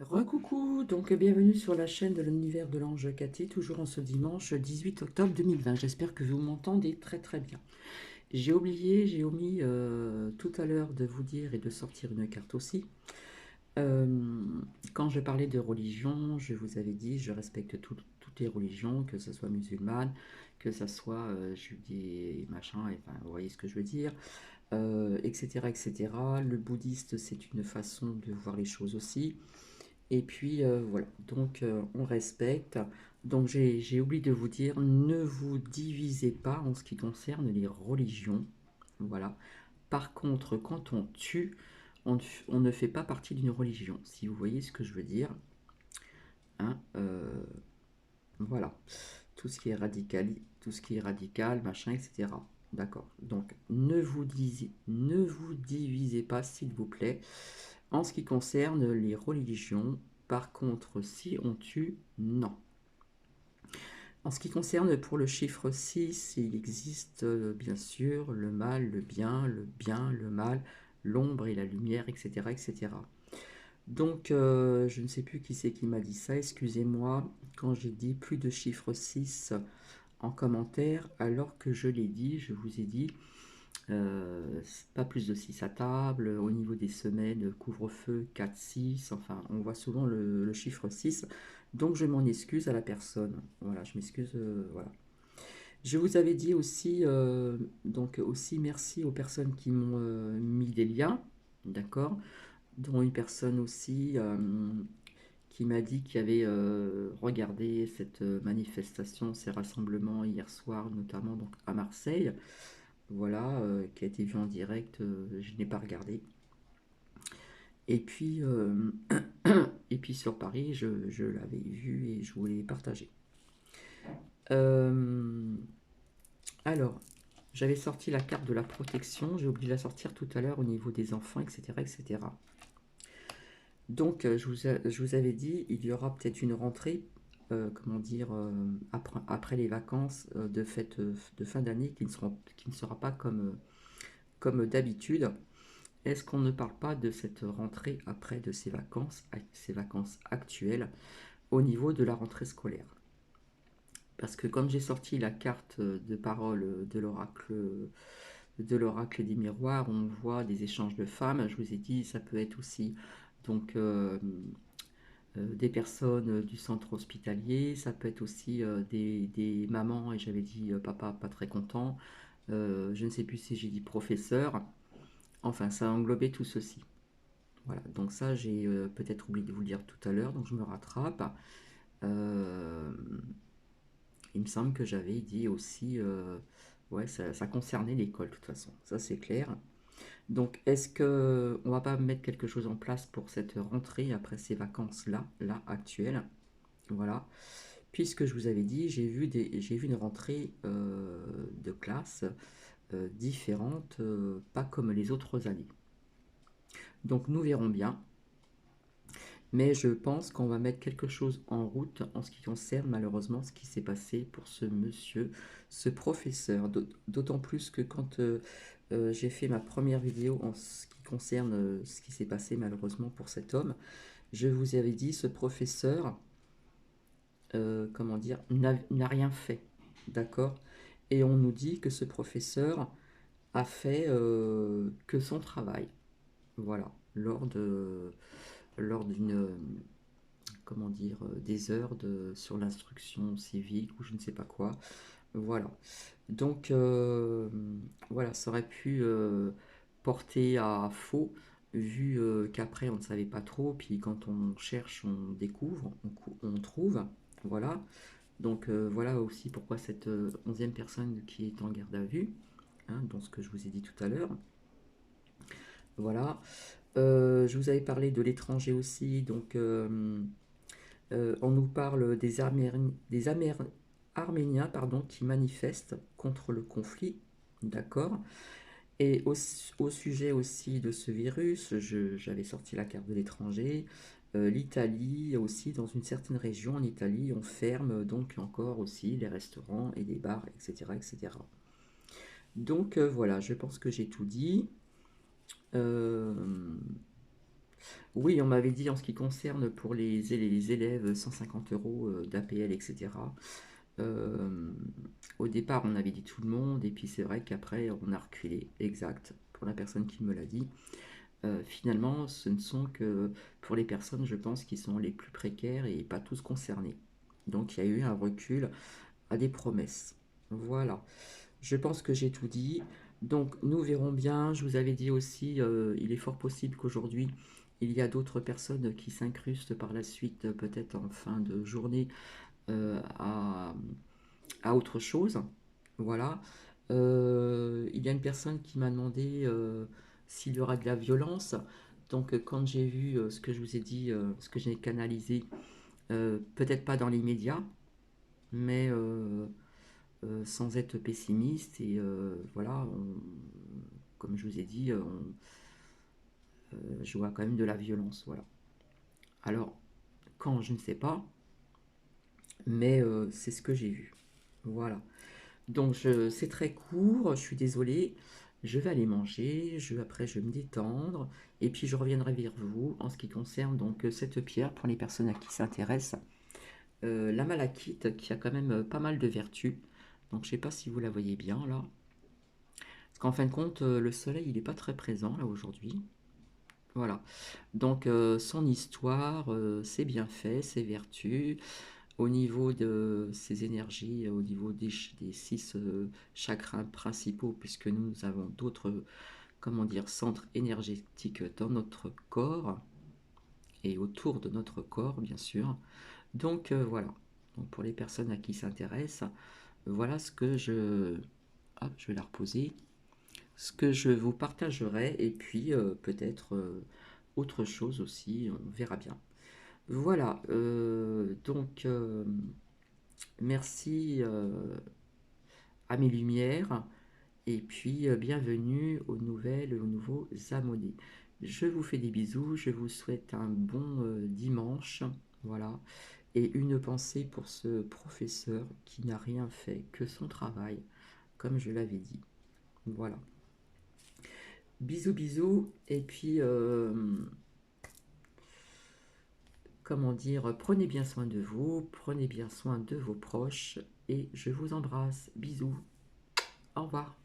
Recoucou, donc bienvenue sur la chaîne de l'univers de l'ange Cathy, toujours en ce dimanche 18 octobre 2020. J'espère que vous m'entendez très très bien. J'ai omis tout à l'heure de vous dire et de sortir une carte aussi. Euh, Quand je parlais de religion, je vous avais dit, je respecte toutes les religions, que ce soit musulmane, que ce soit juif machin, et, enfin, vous voyez ce que je veux dire, etc., etc. Le bouddhiste, c'est une façon de voir les choses aussi. Et puis voilà, donc on respecte. Donc j'ai oublié de vous dire, ne vous divisez pas en ce qui concerne les religions. Voilà. Par contre, quand on tue, on ne fait pas partie d'une religion, si vous voyez ce que je veux dire. Hein, voilà. Tout ce qui est radical, machin, etc. D'accord. Donc ne vous divisez pas, s'il vous plaît, en ce qui concerne les religions. Par contre, si on tue, non. En ce qui concerne pour le chiffre 6, il existe bien sûr le mal, le bien, le mal, l'ombre et la lumière, etc. etc. Donc, je ne sais plus qui c'est qui m'a dit ça, excusez-moi, quand j'ai dit plus de chiffre 6 en commentaire, alors que je l'ai dit, je vous ai dit, pas plus de 6 à table, au niveau des semaines, couvre-feu 4-6, enfin on voit souvent le chiffre 6, donc je m'en excuse à la personne. Voilà, je m'excuse, voilà. Je vous avais dit aussi, donc aussi merci aux personnes qui m'ont mis des liens, d'accord, dont une personne aussi qui m'a dit qu'il avait regardé cette manifestation, ces rassemblements hier soir, notamment donc à Marseille. Voilà, qui a été vu en direct, je n'ai pas regardé. Et puis, et puis sur Paris, je l'avais vu et je voulais partager. Euh, alors, j'avais sorti la carte de la protection, j'ai oublié de la sortir tout à l'heure au niveau des enfants, etc. etc. Donc, je vous avais dit, il y aura peut-être une rentrée, comment dire, après les vacances de fin d'année qui ne sera pas comme d'habitude. Est-ce qu'on ne parle pas de cette rentrée après de ces vacances actuelles, au niveau de la rentrée scolaire? Parce que comme j'ai sorti la carte de parole de l'oracle des miroirs, on voit des échanges de femmes. Je vous ai dit, ça peut être aussi donc des personnes du centre hospitalier, ça peut être aussi des mamans, et j'avais dit papa pas très content. Je ne sais plus si j'ai dit professeur. Enfin, ça a englobé tout ceci. Voilà, donc ça j'ai peut-être oublié de vous le dire tout à l'heure, donc je me rattrape. Euh, il me semble que j'avais dit aussi, ouais, ça concernait l'école de toute façon, ça c'est clair. Donc est-ce que on va pas mettre quelque chose en place pour cette rentrée après ces vacances-là, là, actuelles? Voilà, puisque je vous avais dit, j'ai vu une rentrée de classe différente, pas comme les autres années. Donc nous verrons bien. Mais je pense qu'on va mettre quelque chose en route en ce qui concerne malheureusement ce qui s'est passé pour ce monsieur, ce professeur. D'autant plus que quand j'ai fait ma première vidéo en ce qui concerne ce qui s'est passé malheureusement pour cet homme, je vous avais dit ce professeur, comment dire, n'a rien fait. D'accord. Et on nous dit que ce professeur a fait que son travail. Voilà. Lors d'une comment dire, des heures sur l'instruction civique ou je ne sais pas quoi. Voilà. Donc, voilà, ça aurait pu porter à faux, vu qu'après on ne savait pas trop, puis quand on cherche, on découvre, on trouve. Voilà. Donc, voilà aussi pourquoi cette 11e personne qui est en garde à vue, hein, dans ce que je vous ai dit tout à l'heure. Voilà. Je vous avais parlé de l'étranger aussi, donc on nous parle des Arméniens pardon, qui manifestent contre le conflit, d'accord. Et au sujet aussi de ce virus, j'avais sorti la carte de l'étranger. L'Italie aussi, dans une certaine région en Italie, on ferme donc encore aussi les restaurants et les bars, etc. etc. Donc voilà, je pense que j'ai tout dit. Euh, Oui, on m'avait dit en ce qui concerne pour les élèves 150 euros d'APL, etc. Euh, Au départ, on avait dit tout le monde, et puis c'est vrai qu'après, on a reculé, exact, pour la personne qui me l'a dit. Finalement, ce ne sont que pour les personnes, je pense, qui sont les plus précaires et pas tous concernés. Donc il y a eu un recul à des promesses. Voilà. Je pense que j'ai tout dit. Donc nous verrons bien. Je vous avais dit aussi, il est fort possible qu'aujourd'hui, il y a d'autres personnes qui s'incrustent par la suite, peut-être en fin de journée, euh, à, à autre chose. Voilà. Il y a une personne qui m'a demandé s'il y aura de la violence. Donc quand j'ai vu ce que je vous ai dit, ce que j'ai canalisé, peut-être pas dans l'immédiat, mais sans être pessimiste. Et voilà, comme je vous ai dit, je vois quand même de la violence. Voilà. Alors, quand, je ne sais pas, mais c'est ce que j'ai vu. Voilà. Donc, c'est très court, je suis désolée. Je vais aller manger, après je vais me détendre, et puis je reviendrai vers vous en ce qui concerne donc cette pierre pour les personnes à qui s'intéressent. La malachite qui a quand même pas mal de vertus. Donc je ne sais pas si vous la voyez bien là. Parce qu'en fin de compte, le soleil il n'est pas très présent là aujourd'hui. Voilà. Donc son histoire, ses bienfaits, ses vertus, au niveau de ses énergies, au niveau des six chakrins principaux, puisque nous avons d'autres, comment dire, centres énergétiques dans notre corps et autour de notre corps, bien sûr. Donc voilà. Donc pour les personnes à qui s'intéressent, voilà ce que je... Hop, je vais la reposer. Ce que je vous partagerai et puis peut-être autre chose aussi, on verra bien. Voilà, donc merci à mes lumières et puis bienvenue aux nouvelles, aux nouveaux abonnés. Je vous fais des bisous, je vous souhaite un bon dimanche, voilà, et une pensée pour ce professeur qui n'a rien fait que son travail, comme je l'avais dit. Voilà. Bisous, bisous, et puis, comment dire, prenez bien soin de vous, prenez bien soin de vos proches, et je vous embrasse. Bisous, au revoir.